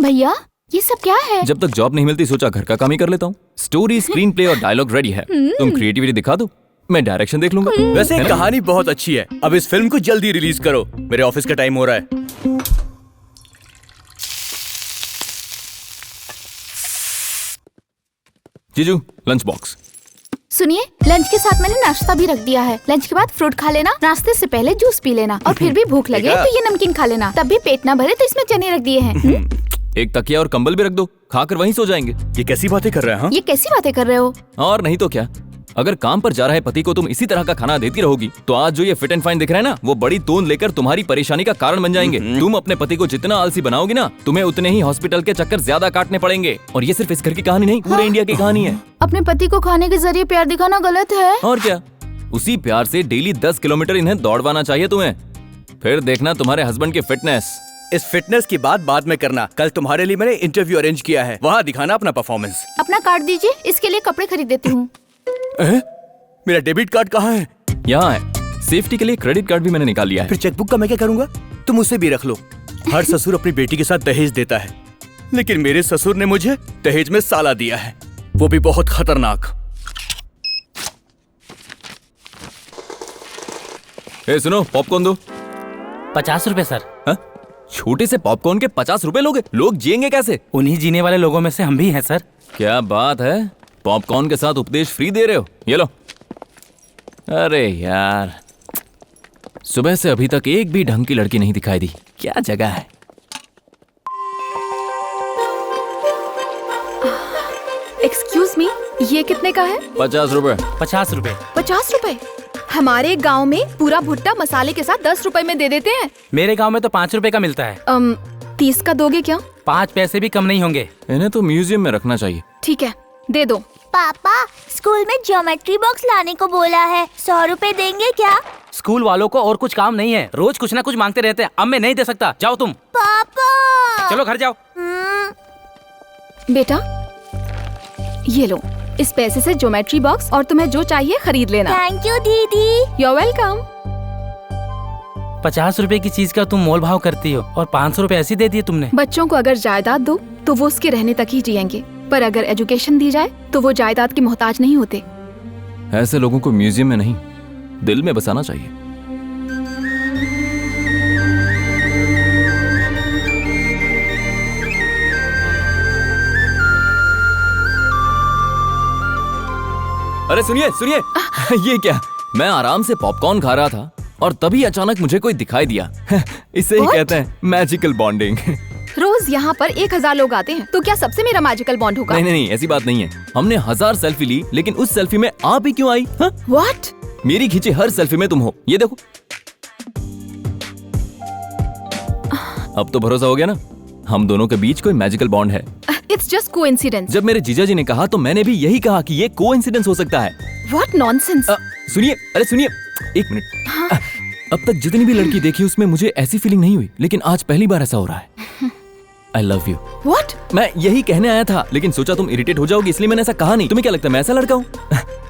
भैया ये सब क्या है? जब तक जॉब नहीं मिलती सोचा घर का काम ही कर लेता हूँ। स्टोरी, स्क्रीन प्ले और डायलॉग रेडी है। तुम क्रिएटिविटी दिखा दो, मैं डायरेक्शन देख लूंगा। वैसे कहानी बहुत अच्छी है। अब इस फिल्म को जल्दी रिलीज करो, मेरे ऑफिस का टाइम हो रहा है। जीजू लंच बॉक्स। सुनिए, लंच के साथ मैंने नाश्ता भी रख दिया है। लंच के बाद फ्रूट खा लेना, नाश्ते से पहले जूस पी लेना, और फिर भी भूख लगे तो ये नमकीन खा लेना। तब भी पेट ना भरे तो इसमें चने रख दिए हैं। एक तकिया और कंबल भी रख दो, खाकर वहीं सो जाएंगे। ये कैसी बातें कर रहे हैं? ये कैसी बातें कर रहे हो? और नहीं तो क्या, अगर काम पर जा रहे पति को तुम इसी तरह का खाना देती रहोगी तो आज जो ये फिट एंड फाइन दिख रहा है ना, वो बड़ी तोंद लेकर तुम्हारी परेशानी का कारण बन जाएंगे। तुम अपने पति को जितना आलसी बनाओगी ना, तुम्हें उतने ही हॉस्पिटल के चक्कर ज्यादा काटने पड़ेंगे। और ये सिर्फ इस घर की कहानी नहीं, पूरे इंडिया की कहानी है। अपने पति को खाने के जरिए प्यार दिखाना गलत है। और क्या, उसी प्यार से डेली 10 किलोमीटर इन्हें दौड़वाना चाहिए तुम्हें। फिर देखना तुम्हारे हस्बैंड की फिटनेस। इस फिटनेस की बात बाद में करना। कल तुम्हारे लिए मैंने इंटरव्यू अरेंज किया है, वहाँ दिखाना अपना परफॉर्मेंस। अपना कार्ड दीजिए, इसके लिए कपड़े खरीद देती हूँ। मेरा डेबिट कार्ड कहाँ है? यहाँ है। सेफ्टी के लिए क्रेडिट कार्ड भी मैंने निकाल लिया है। फिर चेकबुक का मैं क्या करूँगा? तुम उसे भी रख लो। हर ससुर अपनी बेटी के साथ दहेज देता है, लेकिन मेरे ससुर ने मुझे दहेज में साला दिया है, वो भी बहुत खतरनाक। ए सुनो, पॉपकॉर्न दो। 50 रुपए सर। हा? छोटे से पॉपकॉर्न के 50 रुपए लोगे? लोग जिएंगे कैसे? उन्हीं जीने वाले लोगों में से हम भी हैं सर। क्या बात है, पॉपकॉर्न के साथ उपदेश फ्री दे रहे हो? ये लो। अरे यार, सुबह से अभी तक एक भी ढंग की लड़की नहीं दिखाई दी। क्या जगह है। एक्सक्यूज मी, ये कितने का है? 50 रुपए। 50 रुपए। 50 रुपए? हमारे गांव में पूरा भुट्टा मसाले के साथ 10 रुपए में दे देते हैं। मेरे गांव में तो 5 रुपए का मिलता है। 30 का दोगे क्या? 5 पैसे भी कम नहीं होंगे। इन्हें तो म्यूजियम में रखना चाहिए। ठीक है, दे दो। पापा, स्कूल में ज्योमेट्री बॉक्स लाने को बोला है, 100 रुपए देंगे क्या? स्कूल वालों को और कुछ काम नहीं है, रोज कुछ ना कुछ मांगते रहते हैं। अब मैं नहीं दे सकता, जाओ तुम। पापा चलो घर जाओ। बेटा ये लो, इस पैसे से ज्योमेट्री बॉक्स और तुम्हें जो चाहिए खरीद लेना। थैंक यू दीदी। You are welcome. 50 रुपए की चीज का तुम मोल भाव करती हो और 500 रुपए ऐसी दे दिए तुमने। बच्चों को अगर जायदाद दो तो वो उसके रहने तक ही जिएंगे, पर अगर एजुकेशन दी जाए तो वो जायदाद की मोहताज नहीं होते। ऐसे लोगों को म्यूजियम में नहीं, दिल में बसाना चाहिए। अरे सुनिए सुनिए, ये क्या, मैं आराम से पॉपकॉर्न खा रहा था और तभी अचानक मुझे कोई दिखाई दिया। इसे ही कहते हैं मैजिकल बॉन्डिंग। रोज यहाँ पर 1000 लोग आते हैं, तो क्या सबसे मेरा मैजिकल बॉन्ड होगा? नहीं नहीं नहीं, ऐसी बात नहीं है। हमने 1000 सेल्फी ली, लेकिन उस सेल्फी में आप ही क्यों आई? हाँ? What? मेरी खींची हर सेल्फी में तुम हो, ये देखो। अब तो भरोसा हो गया ना, हम दोनों के बीच कोई मैजिकल बॉन्ड है। It's just coincidence. जब मेरे जीजा जी ने कहा तो मैंने भी यही कहा कि ये कोइंसिडेंस हो सकता है। What nonsense? सुनिए, अरे सुनिए, एक मिनट। अब तक जितनी भी लड़की देखी उसमें मुझे ऐसी फीलिंग नहीं हुई, लेकिन आज पहली बार ऐसा हो रहा है। I love you. What? मैं यही कहने आया था, लेकिन सोचा तुम इरिटेट हो जाओगी, इसलिए मैंने ऐसा कहा नहीं। तुम्हें क्या लगता है मैं ऐसा लड़का हूँ?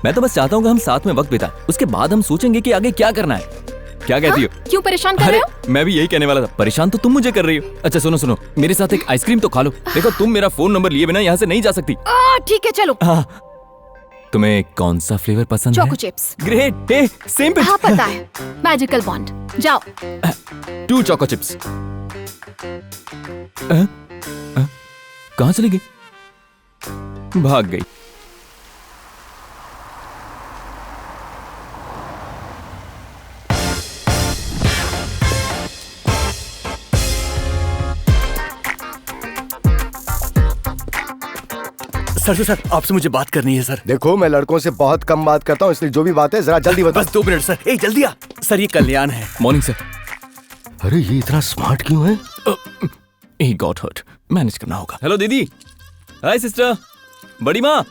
मैं तो बस चाहता हूँ कि हम साथ में वक्त बिताएं, उसके बाद हम सोचेंगे कि आगे क्या करना है। क्या कहती हो? क्यों परेशान कर रहे हो? मैं भी यही कहने वाला था, परेशान तो तुम मुझे कर रही हो। अच्छा सुनो सुनो, मेरे साथ एक आइसक्रीम तो खा लो। देखो तुम मेरा फोन नंबर लिए बिना यहाँ से नहीं जा सकती। ठीक है चलो। हाँ, तुम्हें कौन सा फ्लेवर पसंद है? Choco chips. ग्रेट, हे सेम पिच। हाँ पता है, मैजिकल बॉन्ड। जाओ। 2 चोको चिप्स। कहाँ चली गई? भाग गई। सर आपसे मुझे बात करनी है सर। देखो मैं लड़कों से बहुत कम बात करता हूँ, इसलिए जो भी बात है जरा जल्दी बताओ। बस 2 मिनट सर। ए जल्दी आ सर, ये कल्याण है। Morning sir. अरे ये इतना स्मार्ट क्यों है? He got hurt. मैनेज करना होगा। हेलो दीदी। हाय सिस्टर। बड़ी माँ।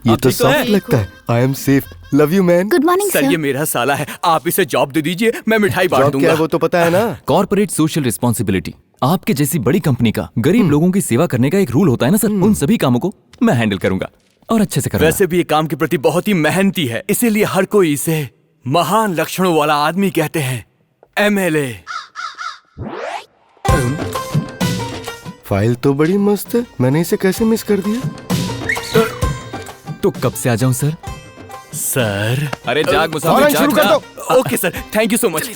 ये तो सॉफ्ट लगता है। I am safe, love you man. Good morning sir. ये मेरा साला है, आप इसे जॉब दे दीजिए, मैं मिठाई बांट दूंगा। क्या है वो तो पता है ना। कॉर्पोरेट सोशल रिस्पॉन्सिबिलिटी, आपके जैसी बड़ी कंपनी का गरीब लोगों की सेवा करने का एक रूल होता है ना सर। उन सभी कामों को मैं हैंडल करूंगा और अच्छे से करूंगा। वैसे भी ये काम के प्रति बहुत ही मेहनती है, इसीलिए हर कोई इसे महान लक्षणों वाला आदमी कहते हैं। MLA। फाइल तो बड़ी मस्त है, मैंने इसे कैसे मिस कर दिया? तो कब से आ जाऊं सर? सर अरे जाग मुसाफिर, फौरन जाग, शुरू कर जाग। दो। Okay sir, thank you so much.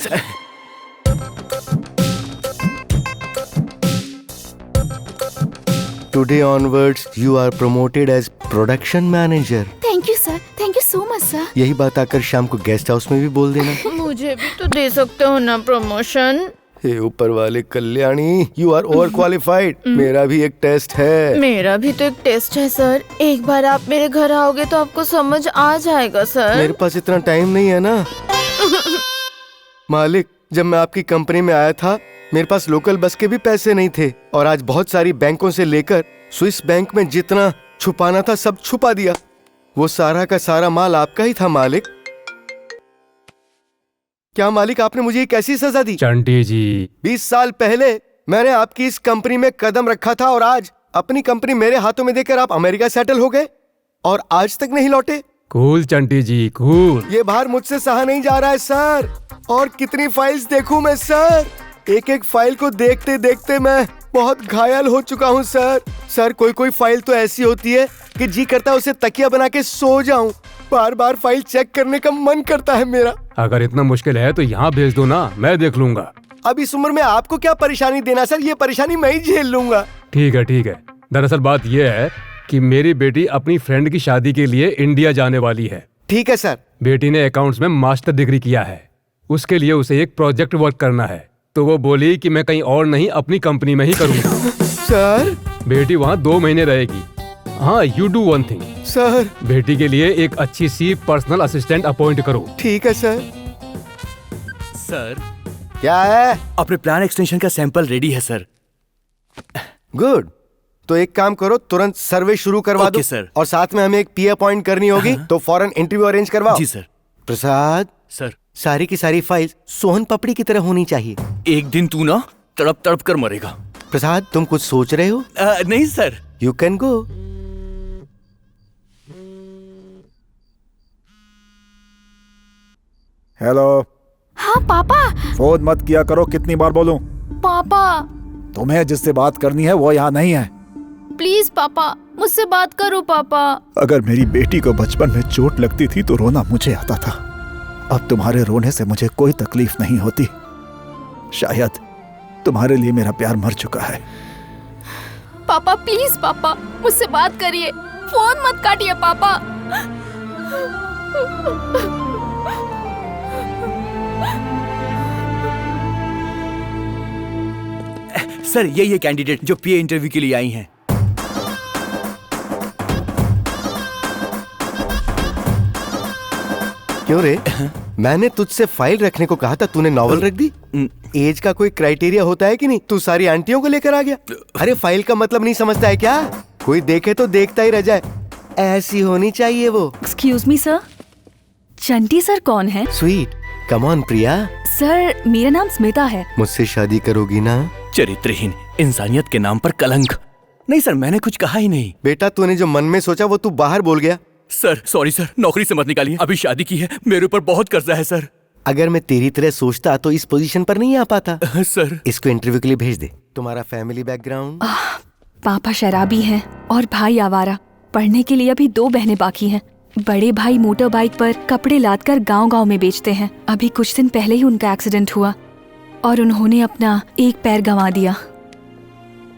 Today onwards, you are promoted as production manager. Thank you sir, thank you so much sir. यही बात आकर शाम को गेस्ट हाउस में भी बोल देना। मुझे भी तो दे सकते हो ना प्रमोशन। हे ऊपर वाले कल्याणी, you are overqualified. मेरा भी एक टेस्ट है। मेरा भी तो एक टेस्ट है सर। एक बार आप मेरे घर आओगे तो आपको समझ आ जाएगा सर। मेरे पास इतना टाइम नहीं है ना। मालिक, जब मैं आपकी कंपनी में आया था मेरे पास लोकल बस के भी पैसे नहीं थे, और आज बहुत सारी बैंकों से लेकर स्विस बैंक में जितना छुपाना था सब छुपा दिया। वो सारा का सारा माल आपका ही था मालिक। क्या मालिक आपने मुझे एक ऐसी सजा दी? चंटी जी, 20 साल पहले मैंने आपकी इस कंपनी में कदम रखा था और आज अपनी कंपनी मेरे हाथों में देकर आप अमेरिका सेटल हो गए और आज तक नहीं लौटे। कूल चंटी जी, कूल। ये भार मुझसे सहा नहीं जा रहा है सर। और कितनी फाइल्स देखूं मैं सर? एक एक फाइल को देखते देखते मैं बहुत घायल हो चुका हूँ सर। सर कोई फाइल तो ऐसी होती है कि जी करता है उसे तकिया बना के सो जाऊं। बार बार फाइल चेक करने का मन करता है मेरा। अगर इतना मुश्किल है तो यहाँ भेज दो ना, मैं देख लूंगा। अब इस उम्र में आपको क्या परेशानी देना सर, ये परेशानी मैं ही झेल लूंगा। ठीक है ठीक है। दरअसल बात यह है कि मेरी बेटी अपनी फ्रेंड की शादी के लिए इंडिया जाने वाली है। ठीक है सर। बेटी ने अकाउंट्स में मास्टर डिग्री किया है, उसके लिए उसे एक प्रोजेक्ट वर्क करना है, तो वो बोली कि मैं कहीं और नहीं अपनी कंपनी में ही करूंगा। सर बेटी वहाँ 2 महीने रहेगी। हाँ, you do one thing sir. बेटी के लिए एक अच्छी सी पर्सनल असिस्टेंट अपॉइंट करो। ठीक है सर। सर क्या है? अपने प्लान एक्सटेंशन का सैंपल रेडी है सर। गुड। तो एक काम करो, तुरंत सर्वे शुरू करवा ओके दो सर। और साथ में हमें एक पी अपॉइंट करनी होगी, तो फौरन इंटरव्यू अरेंज करवाओ। जी सर। प्रसाद, सर सारी की सारी फाइल्स सोहन पपड़ी की तरह होनी चाहिए। एक दिन तू ना तड़प तड़प कर मरेगा। प्रसाद, तुम कुछ सोच रहे हो? नहीं sir. You can go. Hello. हाँ पापा। फोन मत किया करो, कितनी बार बोलूं? पापा तुम्हें जिससे बात करनी है वो यहाँ नहीं है। प्लीज पापा, मुझसे बात करो पापा। अगर मेरी बेटी को बचपन में चोट लगती थी तो रोना मुझे आता था। अब तुम्हारे रोने से मुझे कोई तकलीफ नहीं होती। शायद तुम्हारे लिए मेरा प्यार मर चुका है। पापा प्लीज पापा, मुझसे बात करिए। फोन मत काटिए पापा। सर ये कैंडिडेट जो पीए इंटरव्यू के लिए आई हैं। क्यों रे? मैंने तुझसे फाइल रखने को कहा था, तूने नॉवल रख दी। एज का कोई क्राइटेरिया होता है कि नहीं? तू सारी आंटियों को लेकर आ गया। अरे फाइल का मतलब नहीं समझता है क्या? कोई देखे तो देखता ही रह जाए, ऐसी होनी चाहिए वो। एक्सक्यूज मी सर, चंटी सर कौन है? Sweet, come on Priya. Sir मेरा नाम स्मिता है। मुझसे शादी करोगी ना? चरित्रहीन, इंसानियत के नाम पर कलंक। नहीं सर, मैंने कुछ कहा ही नहीं। बेटा, तूने जो मन में सोचा वो तू बाहर बोल गया। सर सॉरी सर, नौकरी से मत निकालिए। अभी शादी की है, मेरे ऊपर बहुत कर्जा है सर। अगर मैं तेरी तरह सोचता तो इस पोजीशन पर नहीं आ पाता। सर इसको इंटरव्यू के लिए भेज दे। तुम्हारा फैमिली बैकग्राउंड? पापा शराबी हैं और भाई आवारा। पढ़ने के लिए अभी 2 बहनें बाकी हैं। बड़े भाई मोटर बाइक पर कपड़े लादकर गांव-गांव में बेचते हैं। अभी कुछ दिन पहले ही उनका एक्सीडेंट हुआ और उन्होंने अपना एक पैर गंवा दिया।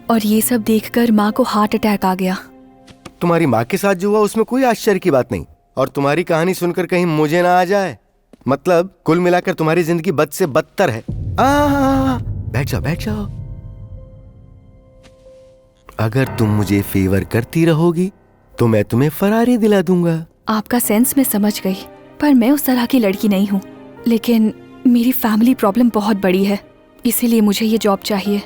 और ये सब देखकर माँ को हार्ट अटैक आ गया। तुम्हारी माँ के साथ जो हुआ उसमें कोई आश्चर्य की बात नहीं, और तुम्हारी कहानी सुनकर कहीं मुझे ना आ जाए। मतलब कुल मिलाकर तुम्हारी जिंदगी बद से बदतर है। बैठ जाओ बैठ जाओ। अगर तुम मुझे फेवर करती रहोगी तो मैं तुम्हें फरारी दिला दूंगा। आपका सेंस मैं समझ गई, पर मैं उस तरह की लड़की नहीं हूँ। लेकिन मेरी फैमिली प्रॉब्लम बहुत बड़ी है, इसीलिए मुझे ये जॉब चाहिए।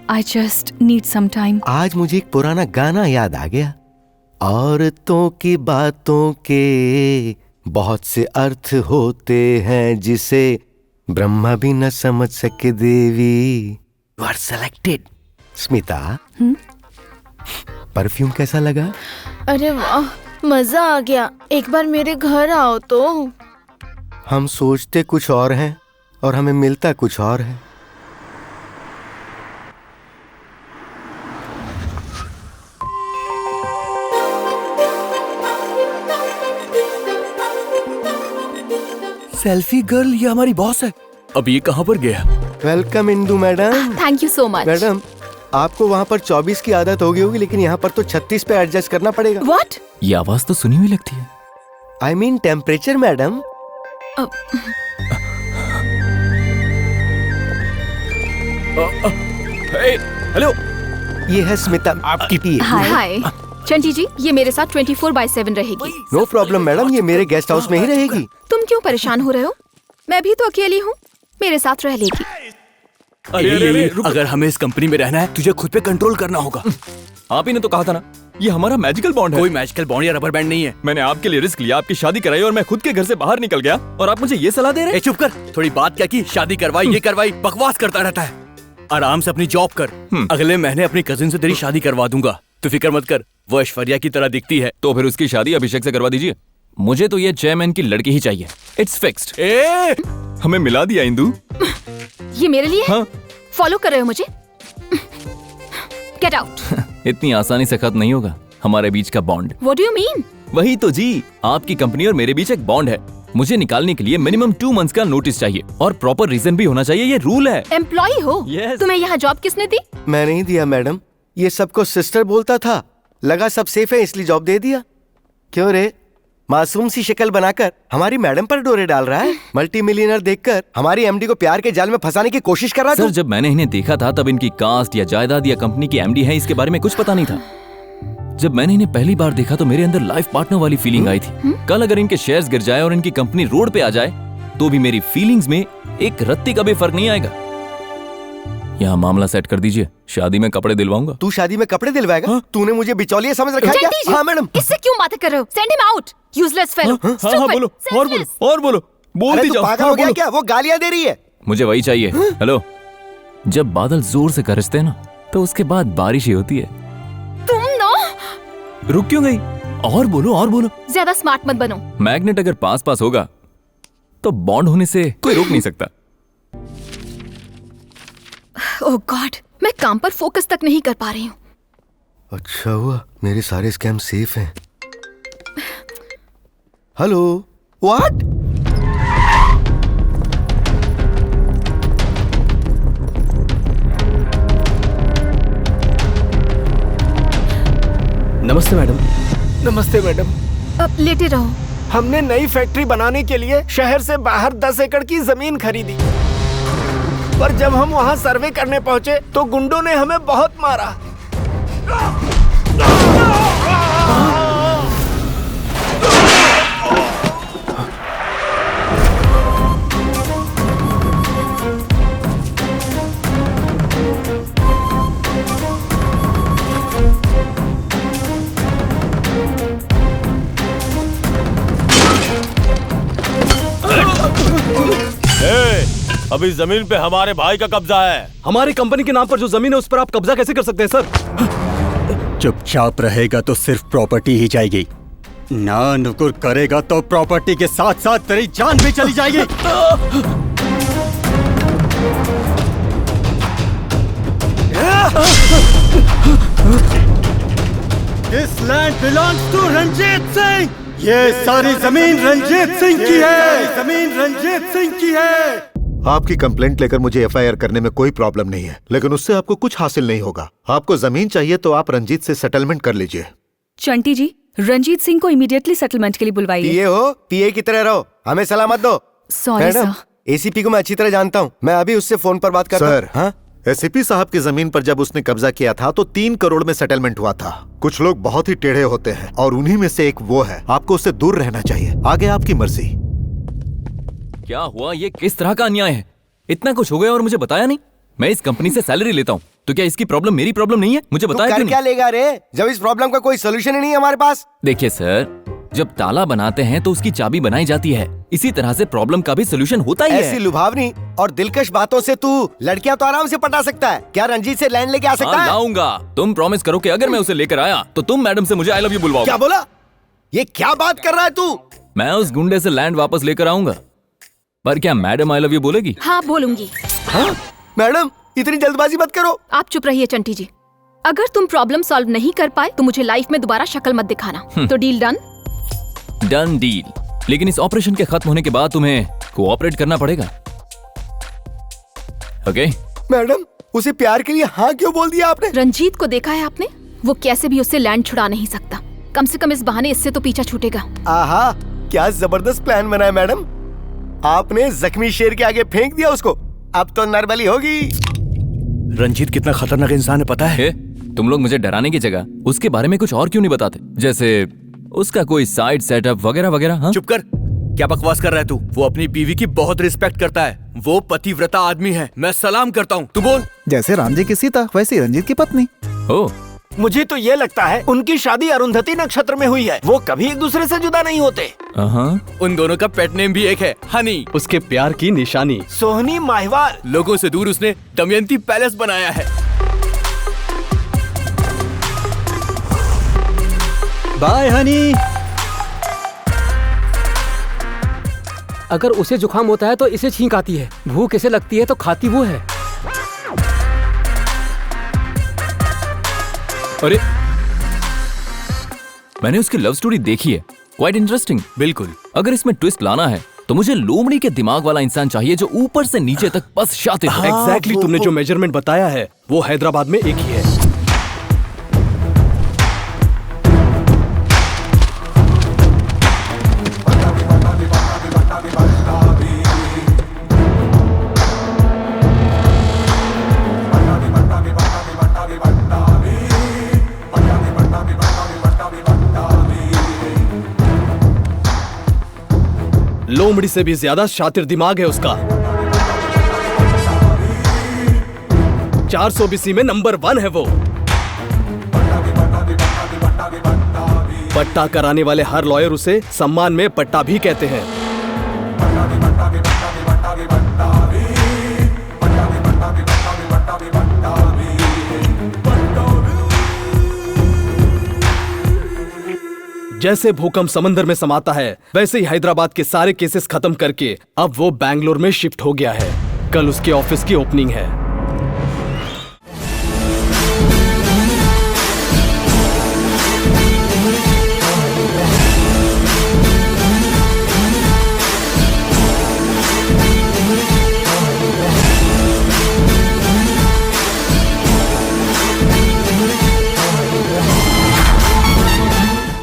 I just need some time. आज मुझे एक पुराना गाना याद आ गया। औरतों की बातों के बहुत से अर्थ होते हैं, जिसे ब्रह्मा भी न समझ सके देवी। You are selected. Smita, perfume कैसा लगा? अरे वाह, मजा आ गया। एक बार मेरे घर आओ तो। हम सोचते कुछ और हैं और हमें मिलता कुछ और है। सेल्फी गर्ल, ये हमारी बॉस है। अब ये कहाँ पर गया? Welcome Indu madam. Thank you so much. Madam, आपको वहाँ पर 24 की आदत हो गई होगी, लेकिन यहाँ पर तो 36 पे एडजस्ट करना पड़ेगा। व्हाट? ये आवाज तो सुनी हुई लगती है। I mean temperature madam. Hello, ये है स्मिता, आपकी टीम। हाय चंटी जी, ये मेरे साथ 24/7 रहेगी। नो प्रॉब्लम मैडम, ये मेरे गेस्ट हाउस में ही रहेगी। तुम क्यों परेशान हो रहे हो? मैं भी तो अकेली हूँ, मेरे साथ रह लेगी। अरे, अगर हमें इस कंपनी में रहना है, तुझे खुद पे कंट्रोल करना होगा। आप ही ने तो कहा था ना, ये हमारा मैजिकल बॉन्ड है। कोई मैजिकल बॉन्ड या रबर बैंड नहीं है। मैंने आपके लिए रिस्क लिया, आपकी शादी कराई और मैं खुद के घर से बाहर निकल गया और आप मुझे ये सलाह दे रहे हैं? चुप कर, थोड़ी बात क्या की, शादी करवाई, ये करवाई, बकवास करता रहता है। आराम से अपनी जॉब कर। अगले महीने अपनी कजिन से तेरी शादी करवा दूंगा, तो फिक्र मत कर। वो ऐश्वर्या की तरह दिखती है। तो फिर उसकी शादी अभिषेक से करवा दीजिए। मुझे तो ये चेयरमैन की लड़की ही चाहिए। It's fixed. हमें मिला दिया इंदू। ये मेरे लिए है? हाँ। फॉलो कर रहे हो मुझे? Get out. इतनी आसानी से खत्म नहीं होगा हमारे बीच का bond. What do you mean? वही तो जी, आपकी कंपनी और मेरे बीच एक बॉन्ड है। मुझे निकालने के लिए मिनिमम 2 मंथ्स का नोटिस चाहिए और प्रॉपर रीजन भी होना चाहिए। ये रूल है। एम्प्लॉय हो? Yes. तुम्हें यहाँ जॉब किसने दी? मैं नहीं दिया मैडम, ये सबको सिस्टर बोलता था। लगा सब सेफ है इसलिए जॉब दे दिया। क्यों रे, मासूम सी शक्ल बनाकर हमारी मैडम पर डोरे डाल रहा है? मल्टी मिलियनर देखकर हमारी एमडी को प्यार के जाल में फंसाने की कोशिश कर रहा है। सर, जब मैंने इन्हें देखा था तब इनकी कास्ट या जायदाद या कंपनी की एमडी है इसके बारे में कुछ पता नहीं था। जब मैंने इन्हें पहली बार देखा तो मेरे अंदर लाइफ पार्टनर वाली फीलिंग आई थी। कल अगर इनके शेयर्स गिर जाए और इनकी कंपनी रोड पे आ जाए तो भी मेरी फीलिंग्स में एक रत्ती का भी फर्क नहीं आएगा। यहाँ मामला सेट कर दीजिए, शादी में कपड़े दिलवाऊंगा। तू शादी में कपड़े दिलवाएगा? तूने मुझे बिचौलिया समझ रखा है क्या? चंटी जी, हाँ मैडम। इससे क्यों बातें कर रहे हो? Send him out, useless fellow. हाँ, बोलो और बोलो और बोलो, बोल अरे दी तू जाओ। पागल हाँ, हो गया बोलो। क्या? वो गालियां दे रही है। मुझे वही चाहिए। हेलो, जब बादल जोर से गरजते हैं ना तो उसके बाद बारिश ही होती है। तुम ना रुक क्यों गई? और बोलो और बोलो। ज्यादा स्मार्ट मत बनो। मैग्नेट अगर पास पास होगा तो बॉन्ड होने से कोई रोक नहीं सकता। ओह गॉड, मैं काम पर फोकस तक नहीं कर पा रही हूँ। अच्छा हुआ मेरे सारे स्कैम सेफ हैं। Hello, what? नमस्ते मैडम। नमस्ते मैडम। अब लेटे रहो। हमने नई फैक्ट्री बनाने के लिए शहर से बाहर 10 एकड़ की जमीन खरीदी, पर जब हम वहां सर्वे करने पहुंचे तो गुंडों ने हमें बहुत मारा। अभी जमीन पे हमारे भाई का कब्जा है। हमारी कंपनी के नाम पर जो जमीन है उस पर आप कब्जा कैसे कर सकते हैं सर? चुपचाप रहेगा तो सिर्फ प्रॉपर्टी ही जाएगी, ना नुकुर करेगा तो प्रॉपर्टी के साथ साथ तेरी जान भी चली जाएगी। This land belongs to Ranjit Singh. ये सारी जमीन रंजीत सिंह की है। जमीन रंजीत सिंह की है। आपकी कंप्लेंट लेकर मुझे एफआईआर करने में कोई प्रॉब्लम नहीं है, लेकिन उससे आपको कुछ हासिल नहीं होगा। आपको जमीन चाहिए तो आप रंजीत से सेटलमेंट कर लीजिए। चंटी जी, रंजीत सिंह को इमीडिएटली सेटलमेंट के लिए बुलवाइए। पीए हो, पीए की तरह रहो, हमें सलाह मत दो। Sorry sir. एसीपी को मैं अच्छी तरह जानता हूँ, मैं अभी उससे फोन पर बात करता हूँ। सर, हाँ? एसीपी साहब की जमीन पर जब उसने कब्जा किया था तो 3 करोड़ में सेटलमेंट हुआ था। कुछ लोग बहुत ही टेढ़े होते हैं और उन्हीं में से एक वो है। आपको उससे दूर रहना चाहिए। आगे आपकी मर्जी। क्या हुआ? ये किस तरह का अन्याय है? इतना कुछ हो गया और मुझे बताया नहीं। मैं इस कंपनी से सैलरी लेता हूँ, तो क्या इसकी प्रॉब्लम मेरी प्रॉब्लम नहीं है? मुझे बताया क्यों क्या नहीं? लेगा रे, जब इस प्रॉब्लम का कोई सोल्यूशन ही नहीं है हमारे पास। देखिए सर, जब ताला बनाते हैं तो उसकी चाबी बनाई जाती है, इसी तरह से प्रॉब्लम का भी सोल्यूशन होता ही है। ऐसी लुभावनी और दिलकश बातों से तू लड़कियां तो आराम से पटा सकता है। क्या रंजीत से लैंड लेके आ सकता है? लाऊंगा। तुम प्रॉमिस करो कि अगर मैं उसे लेकर आया तो तुम मैडम से मुझे आई लव यू बुलवाओ। क्या बोला? ये क्या बात कर रहा है तू? मैं उस गुंडे से लैंड वापस लेकर आऊंगा, पर क्या मैडम आई लव यू बोलेगी? हाँ बोलूंगी। हाँ? मैडम इतनी जल्दबाजी मत करो। आप चुप रहिए चंटी जी। अगर तुम प्रॉब्लम सॉल्व नहीं कर पाए तो मुझे लाइफ में दोबारा शक्ल मत दिखाना। तो डील डन? Done deal. लेकिन इस ऑपरेशन के खत्म होने के बाद तुम्हें कोऑपरेट करना पड़ेगा। ओके? मैडम, उसे प्यार के लिए हाँ क्यों बोल दिया आपने? रंजीत को देखा है आपने? वो कैसे भी उससे लैंड छुड़ा नहीं सकता। कम से कम इस बहाने इससे तो पीछा छूटेगा। आहा, क्या जबरदस्त प्लान बना है मैडम। आपने जख्मी शेर के आगे फेंक दिया उसको, अब तो नरबली होगी। रंजीत कितना खतरनाक इंसान है पता है? तुम लोग मुझे डराने की जगह उसके बारे में कुछ और क्यों नहीं बताते? जैसे उसका कोई साइड सेटअप वगैरह वगैरह। हाँ? चुप कर, क्या बकवास कर रहा है तू? वो अपनी बीवी की बहुत रिस्पेक्ट करता है। वो पतिव्रता आदमी है, मैं सलाम करता हूँ। तू बोल। जैसे राम जी की सीता, वैसे ही रंजीत की पत्नी। ओह, मुझे तो ये लगता है उनकी शादी अरुंधति नक्षत्र में हुई है। वो कभी एक दूसरे से जुदा नहीं होते। उन दोनों का पेट नेम भी एक है, हनी। उसके प्यार की निशानी। सोहनी माहिवाल। लोगों से दूर उसने दमयंती पैलेस बनाया है। बाय हनी। अगर उसे जुकाम होता है तो इसे छींक आती है, भूख इसे लगती है तो खाती वो है। अरे, मैंने उसकी लव स्टोरी देखी है, क्वाइट इंटरेस्टिंग। बिल्कुल। अगर इसमें ट्विस्ट लाना है तो मुझे लोमड़ी के दिमाग वाला इंसान चाहिए जो ऊपर से नीचे तक बस शातिर हो। एग्जैक्टली, तुमने जो मेजरमेंट बताया है वो हैदराबाद में एक ही है। लोमड़ी से भी ज्यादा शातिर दिमाग है उसका। 400 BC में नंबर 1 है वो। पट्टा कराने वाले हर लॉयर उसे सम्मान में पट्टा भी कहते हैं। जैसे भूकंप समंदर में समाता है, वैसे ही हैदराबाद के सारे केसेस खत्म करके अब वो बैंगलोर में शिफ्ट हो गया है। कल उसके ऑफिस की ओपनिंग है।